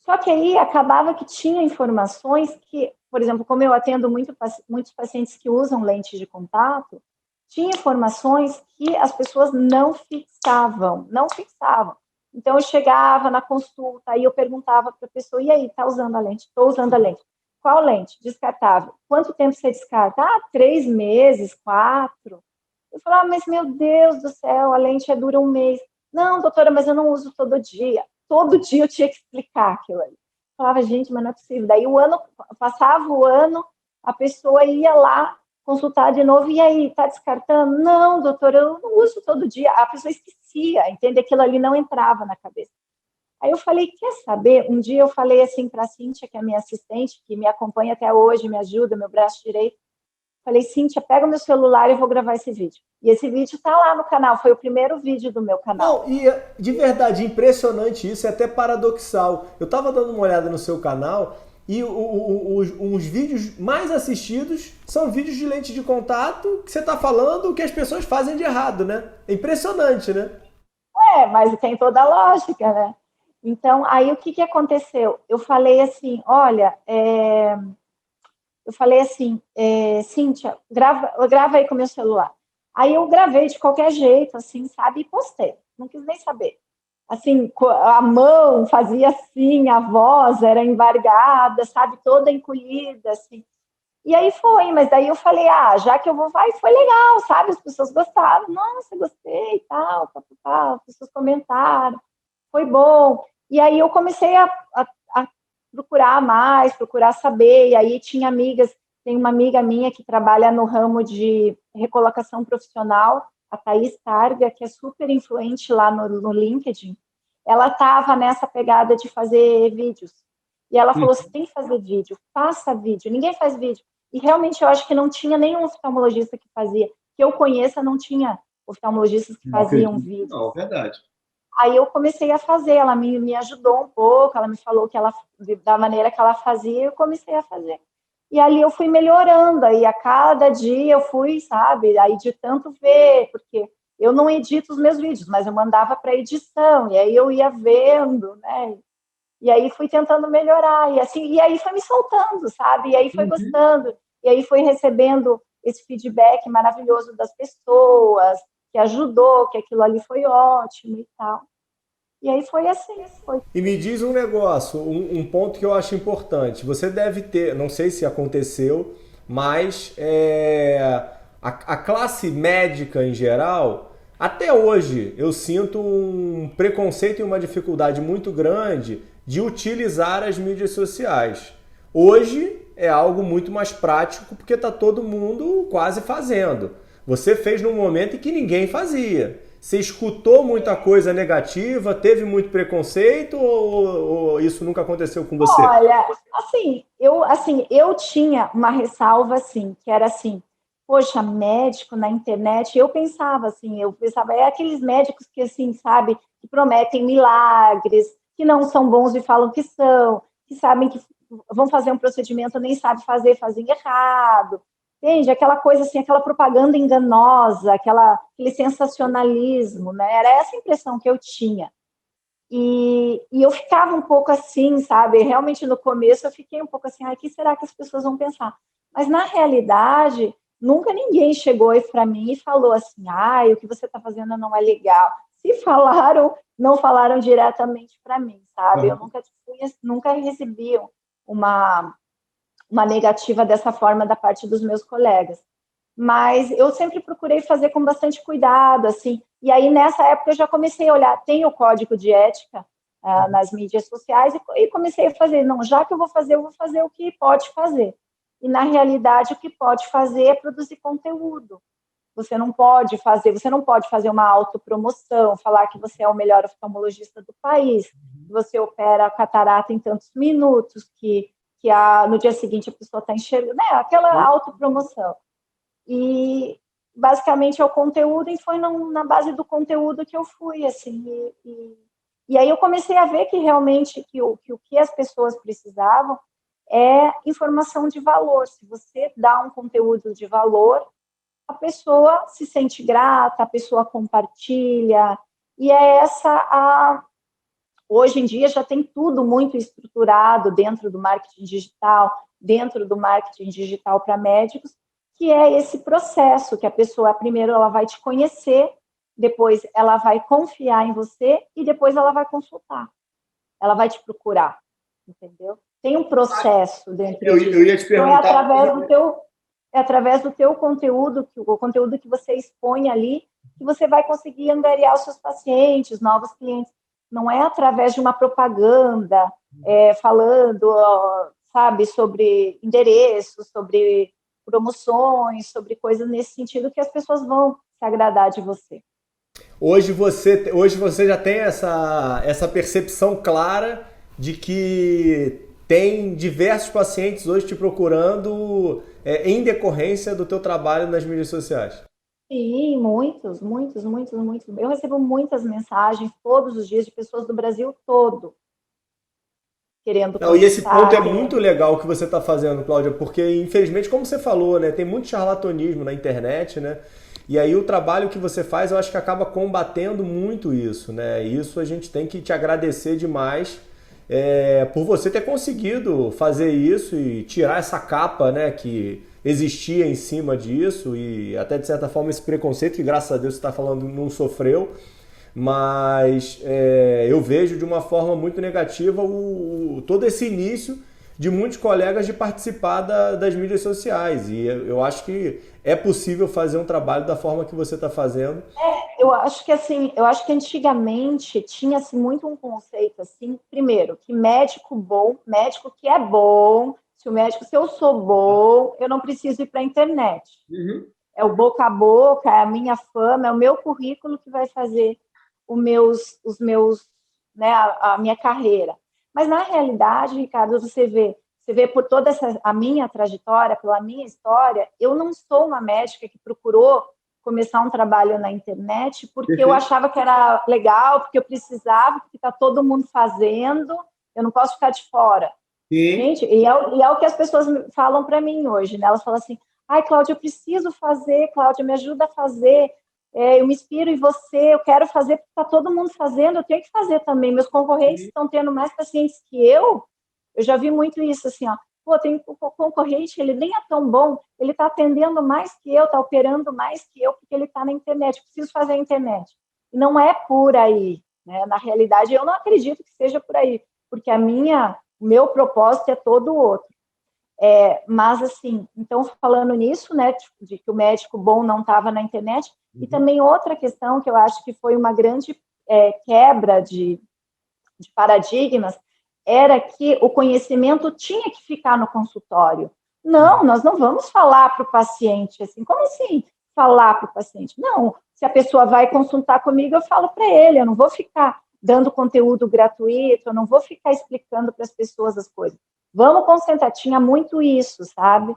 Só que aí acabava que tinha informações que, por exemplo, como eu atendo muitos pacientes que usam lentes de contato, tinha informações que as pessoas não fixavam, não fixavam. Então, eu chegava na consulta, aí eu perguntava para a pessoa, e aí, tá usando a lente? Estou usando a lente. Qual lente? Descartável. Quanto tempo você descarta? 3 meses, 4. Eu falava, mas meu Deus do céu, a lente dura 1 mês. Não, doutora, mas eu não uso todo dia. Todo dia eu tinha que explicar aquilo ali. Eu falava, gente, mas não é possível. Daí passava o ano, a pessoa ia lá consultar de novo, e aí, tá descartando? Não, doutora, eu não uso todo dia. A pessoa esquecia, entende? Aquilo ali não entrava na cabeça. Aí eu falei, quer saber? Um dia eu falei assim para a Cíntia, que é minha assistente, que me acompanha até hoje, me ajuda, meu braço direito. Falei, Cíntia, pega o meu celular e eu vou gravar esse vídeo. E esse vídeo está lá no canal, foi o primeiro vídeo do meu canal. Não, e de verdade, impressionante isso, é até paradoxal. Eu estava dando uma olhada no seu canal e os vídeos mais assistidos são vídeos de lente de contato que você está falando o que as pessoas fazem de errado, né? É impressionante, né? Mas tem toda a lógica, né? Então, aí o que aconteceu? Eu falei assim, olha, Cíntia, grava aí com o meu celular. Aí eu gravei de qualquer jeito, assim, sabe, e postei. Não quis nem saber. Assim, a mão fazia assim, a voz era embargada, sabe, toda encolhida, assim. E aí foi, mas daí eu falei, já que eu vou, vai, foi legal, sabe, as pessoas gostaram, nossa, gostei e tal, as pessoas comentaram, foi bom. E aí eu comecei a procurar mais, procurar saber, e aí tinha amigas, tem uma amiga minha que trabalha no ramo de recolocação profissional, a Thaís Targa, que é super influente lá no LinkedIn. Ela estava nessa pegada de fazer vídeos. E ela falou, você tem que fazer vídeo, faça vídeo. Ninguém faz vídeo. E realmente eu acho que não tinha nenhum oftalmologista que fazia. Que eu conheça, não tinha oftalmologistas que faziam vídeo. Não, verdade. Aí eu comecei a fazer, ela me ajudou um pouco, ela me falou que ela, da maneira que ela fazia, eu comecei a fazer. E ali eu fui melhorando, aí a cada dia eu fui, sabe, aí de tanto ver, porque eu não edito os meus vídeos, mas eu mandava para edição, e aí eu ia vendo, né, e aí fui tentando melhorar, e assim, e aí foi me soltando, sabe, e aí foi gostando, e aí foi recebendo esse feedback maravilhoso das pessoas, que ajudou, que aquilo ali foi ótimo e tal. E aí foi assim, foi. E me diz um negócio, um ponto que eu acho importante. Você deve ter, não sei se aconteceu, mas a classe médica em geral, até hoje eu sinto um preconceito e uma dificuldade muito grande de utilizar as mídias sociais. Hoje é algo muito mais prático porque está todo mundo quase fazendo. Você fez num momento em que ninguém fazia. Você escutou muita coisa negativa, teve muito preconceito ou isso nunca aconteceu com você? Olha, eu tinha uma ressalva assim, que era assim, poxa, médico na internet, eu pensava assim, é aqueles médicos que assim, sabe, que prometem milagres, que não são bons e falam que são, que sabem que vão fazer um procedimento, nem sabe fazer, fazem errado. Entende? Aquela coisa assim, aquela propaganda enganosa, aquele sensacionalismo, né? Era essa a impressão que eu tinha. E eu ficava um pouco assim, sabe? Realmente no começo eu fiquei um pouco assim, o que será que as pessoas vão pensar? Mas na realidade, nunca ninguém chegou para mim e falou assim, o que você está fazendo não é legal. Se falaram, não falaram diretamente para mim, sabe? Eu nunca recebi uma negativa dessa forma da parte dos meus colegas. Mas eu sempre procurei fazer com bastante cuidado, assim. E aí, nessa época, eu já comecei a olhar, tem o código de ética nas mídias sociais e comecei a fazer, não, já que eu vou fazer o que pode fazer. E, na realidade, o que pode fazer é produzir conteúdo. Você não pode fazer uma autopromoção, falar que você é o melhor oftalmologista do país, que você opera a catarata em tantos minutos, que no dia seguinte a pessoa está enxergando, né? Aquela autopromoção. E basicamente é o conteúdo, e foi na base do conteúdo que eu fui, assim, e aí eu comecei a ver que realmente o que as pessoas precisavam é informação de valor. Se você dá um conteúdo de valor, a pessoa se sente grata, a pessoa compartilha, e hoje em dia já tem tudo muito estruturado dentro do marketing digital para médicos, que é esse processo que a pessoa, primeiro, ela vai te conhecer, depois ela vai confiar em você e depois ela vai consultar. Ela vai te procurar, entendeu? Tem um processo dentro disso. Eu ia te Então, perguntar. é através do teu conteúdo, o conteúdo que você expõe ali, que você vai conseguir angariar os seus pacientes, novos clientes. Não é através de uma propaganda falando, sabe, sobre endereços, sobre promoções, sobre coisas nesse sentido que as pessoas vão se agradar de você. Hoje você já tem essa percepção clara de que tem diversos pacientes hoje te procurando em decorrência do teu trabalho nas mídias sociais. Sim, muitos, muitos, muitos, muitos. Eu recebo muitas mensagens todos os dias de pessoas do Brasil todo querendo Não, e esse ponto é consultar, muito querendo. legal que você está fazendo, Cláudia, porque infelizmente, como você falou, né, tem muito charlatanismo na internet, né? E aí o trabalho que você faz, eu acho que acaba combatendo muito isso, né? E isso a gente tem que te agradecer demais por você ter conseguido fazer isso e tirar essa capa, né, que existia em cima disso e até de certa forma esse preconceito que graças a Deus você está falando não sofreu, mas eu vejo de uma forma muito negativa todo esse início de muitos colegas de participar das mídias sociais. E eu acho que é possível fazer um trabalho da forma que você está fazendo. Eu acho que assim, eu acho que antigamente tinha assim, muito um conceito assim, primeiro, que médico bom, médico que é bom, se eu sou bom, eu não preciso ir para a internet. Uhum. É o boca a boca, é a minha fama, é o meu currículo que vai fazer os meus, né, a minha carreira. Mas na realidade, Ricardo, você vê por toda a minha trajetória, pela minha história, eu não sou uma médica que procurou começar um trabalho na internet porque eu Perfeito. achava que era legal, porque eu precisava, porque está todo mundo fazendo, eu não posso ficar de fora. Sim. Gente, e é o que as pessoas falam para mim hoje, né? Elas falam assim, ai, Cláudia, eu preciso fazer, Cláudia, me ajuda a fazer, eu me inspiro em você, eu quero fazer porque está todo mundo fazendo, eu tenho que fazer também. Meus concorrentes estão tendo mais pacientes que eu já vi muito isso, assim, ó, pô, tem um concorrente, ele nem é tão bom, ele está atendendo mais que eu, está operando mais que eu, porque ele está na internet, eu preciso fazer a internet. E não é por aí, né? Na realidade, eu não acredito que seja por aí, porque o meu propósito é todo outro. Mas, assim, então, falando nisso, né, de que o médico bom não estava na internet, e também outra questão que eu acho que foi uma grande quebra de paradigmas, era que o conhecimento tinha que ficar no consultório. Não, nós não vamos falar para o paciente assim. Como assim falar para o paciente? Não, se a pessoa vai consultar comigo, eu falo para ele, eu não vou ficar dando conteúdo gratuito, eu não vou ficar explicando para as pessoas as coisas. Vamos concentrar, tinha muito isso, sabe?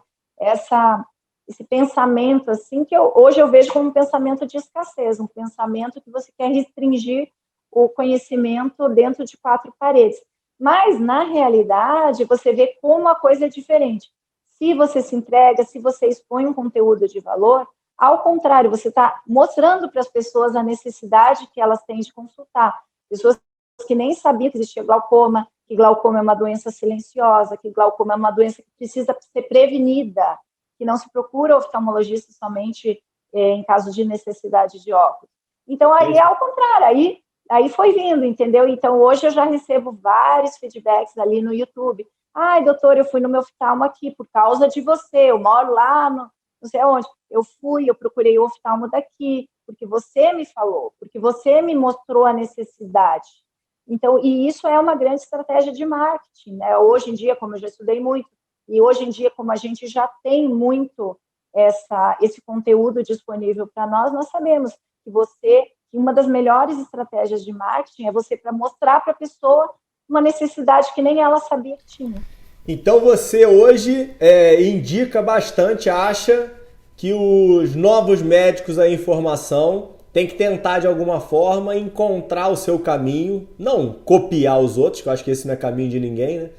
Esse pensamento, assim, que hoje eu vejo como um pensamento de escassez, um pensamento que você quer restringir o conhecimento dentro de quatro paredes. Mas, na realidade, você vê como a coisa é diferente. Se você se entrega, se você expõe um conteúdo de valor, ao contrário, você está mostrando para as pessoas a necessidade que elas têm de consultar. Pessoas que nem sabiam que existia glaucoma, que glaucoma é uma doença silenciosa, que glaucoma é uma doença que precisa ser prevenida, que não se procura oftalmologista somente em caso de necessidade de óculos. Então, aí é ao contrário, aí foi vindo, entendeu? Então, hoje eu já recebo vários feedbacks ali no YouTube. Ai, doutor, eu fui no meu oftalmo aqui por causa de você, eu moro lá, não sei aonde. Eu procurei o oftalmo daqui, porque você me falou, porque você me mostrou a necessidade. Então, e isso é uma grande estratégia de marketing, né? Hoje em dia, como eu já estudei muito, e hoje em dia, como a gente já tem muito esse conteúdo disponível para nós sabemos que uma das melhores estratégias de marketing é você para mostrar para a pessoa uma necessidade que nem ela sabia que tinha. Então você hoje indica bastante, acha que os novos médicos aí em formação têm que tentar de alguma forma encontrar o seu caminho, não copiar os outros, que eu acho que esse não é caminho de ninguém, né?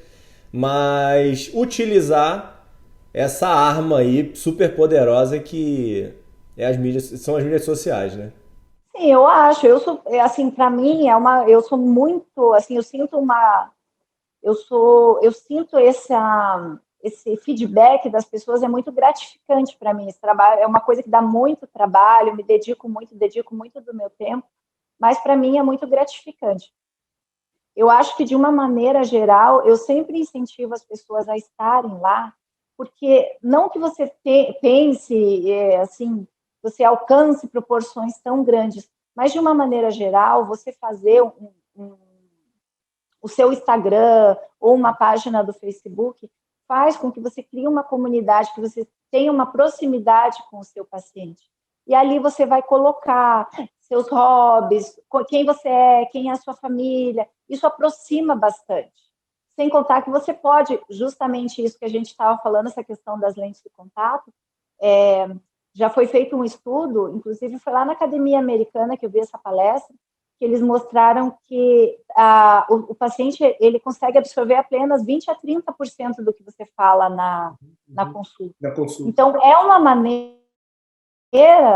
Mas utilizar essa arma aí super poderosa que são as mídias sociais, né? Sim, eu acho, assim, para mim eu sou muito, assim, eu sinto esse feedback das pessoas é muito gratificante para mim. Esse trabalho é uma coisa que dá muito trabalho, me dedico muito do meu tempo, mas para mim é muito gratificante. Eu acho que, de uma maneira geral, eu sempre incentivo as pessoas a estarem lá, porque não que você pense, assim, você alcance proporções tão grandes, mas, de uma maneira geral, você fazer o seu Instagram ou uma página do Facebook faz com que você crie uma comunidade, que você tenha uma proximidade com o seu paciente. E ali você vai colocar seus hobbies, quem você é, quem é a sua família. Isso aproxima bastante. Sem contar que você pode, justamente isso que a gente estava falando, essa questão das lentes de contato, já foi feito um estudo, inclusive foi lá na Academia Americana que eu vi essa palestra, que eles mostraram que o paciente ele consegue absorver apenas 20 a 30% do que você fala na consulta. Então, é uma maneira,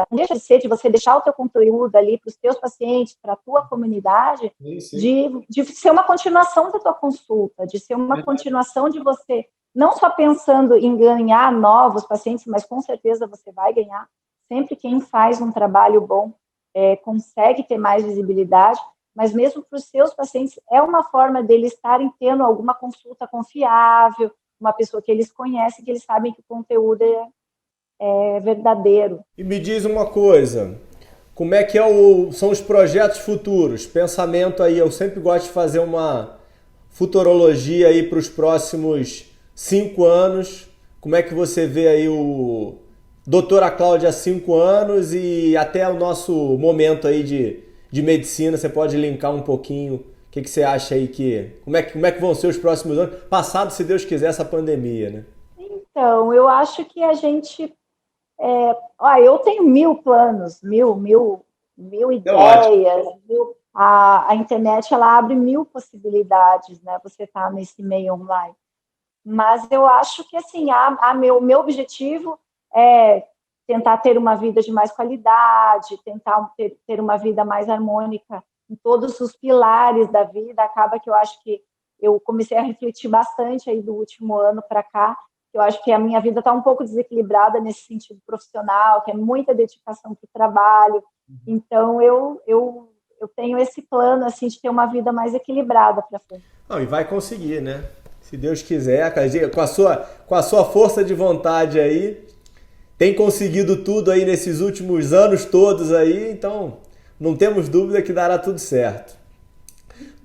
não deixa de ser, de você deixar o teu conteúdo ali para os teus pacientes, para a tua comunidade, de ser uma continuação da tua consulta, de ser uma continuação de você, não só pensando em ganhar novos pacientes, mas com certeza você vai ganhar. Sempre quem faz um trabalho bom consegue ter mais visibilidade, mas mesmo para os seus pacientes é uma forma deles estarem tendo alguma consulta confiável, uma pessoa que eles conhecem, que eles sabem que o conteúdo é verdadeiro. E me diz uma coisa, como é que são os projetos futuros? Pensamento aí, eu sempre gosto de fazer uma futurologia aí para os próximos 5 anos. Como é que você vê aí o doutora Cláudia há 5 anos e até o nosso momento aí de medicina? Você pode linkar um pouquinho? O que você acha aí como é que vão ser os próximos anos? Passado, se Deus quiser, essa pandemia, né? Então, eu acho que a gente... eu tenho 1000 planos, mil ideias. A internet, ela abre 1000 possibilidades, né? Você tá nesse meio online. Mas eu acho que, assim, meu objetivo é tentar ter uma vida de mais qualidade, tentar ter uma vida mais harmônica em todos os pilares da vida. Acaba que eu acho que eu comecei a refletir bastante aí do último ano para cá. Eu acho que a minha vida está um pouco desequilibrada nesse sentido profissional, que é muita dedicação para o trabalho. Então, eu tenho esse plano, assim, de ter uma vida mais equilibrada para frente. Não, e vai conseguir, né? Se Deus quiser, com a sua força de vontade aí, tem conseguido tudo aí nesses últimos anos todos aí, então não temos dúvida que dará tudo certo.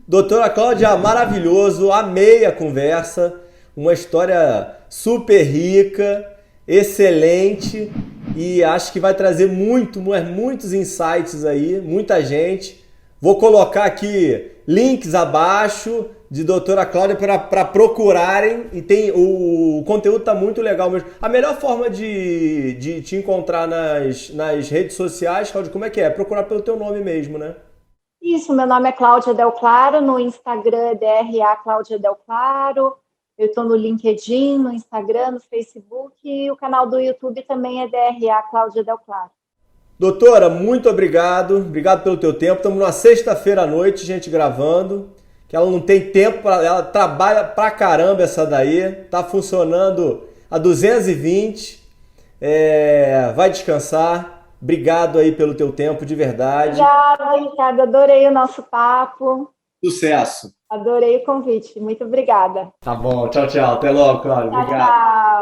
Doutora Cláudia, maravilhoso, amei a conversa, uma história super rica, excelente, e acho que vai trazer muitos insights aí, muita gente. Vou colocar aqui links abaixo de doutora Cláudia para procurarem, e o conteúdo está muito legal mesmo. A melhor forma de te encontrar nas redes sociais, Cláudia, como é que é? Procurar pelo teu nome mesmo, né? Isso, meu nome é Cláudia Del Claro, no Instagram é DRA Cláudia Del Claro, eu estou no LinkedIn, no Instagram, no Facebook, e o canal do YouTube também é DRA Cláudia Del Claro. Doutora, muito obrigado pelo teu tempo. Estamos numa sexta-feira à noite, gente, gravando, que ela não tem tempo, ela trabalha pra caramba essa daí, tá funcionando a 220, vai descansar. Obrigado aí pelo teu tempo, de verdade. Obrigada, Ricardo, adorei o nosso papo. Sucesso. Adorei o convite, muito obrigada. Tá bom, tchau, tchau. Até logo, Cláudio. Obrigado. Tchau.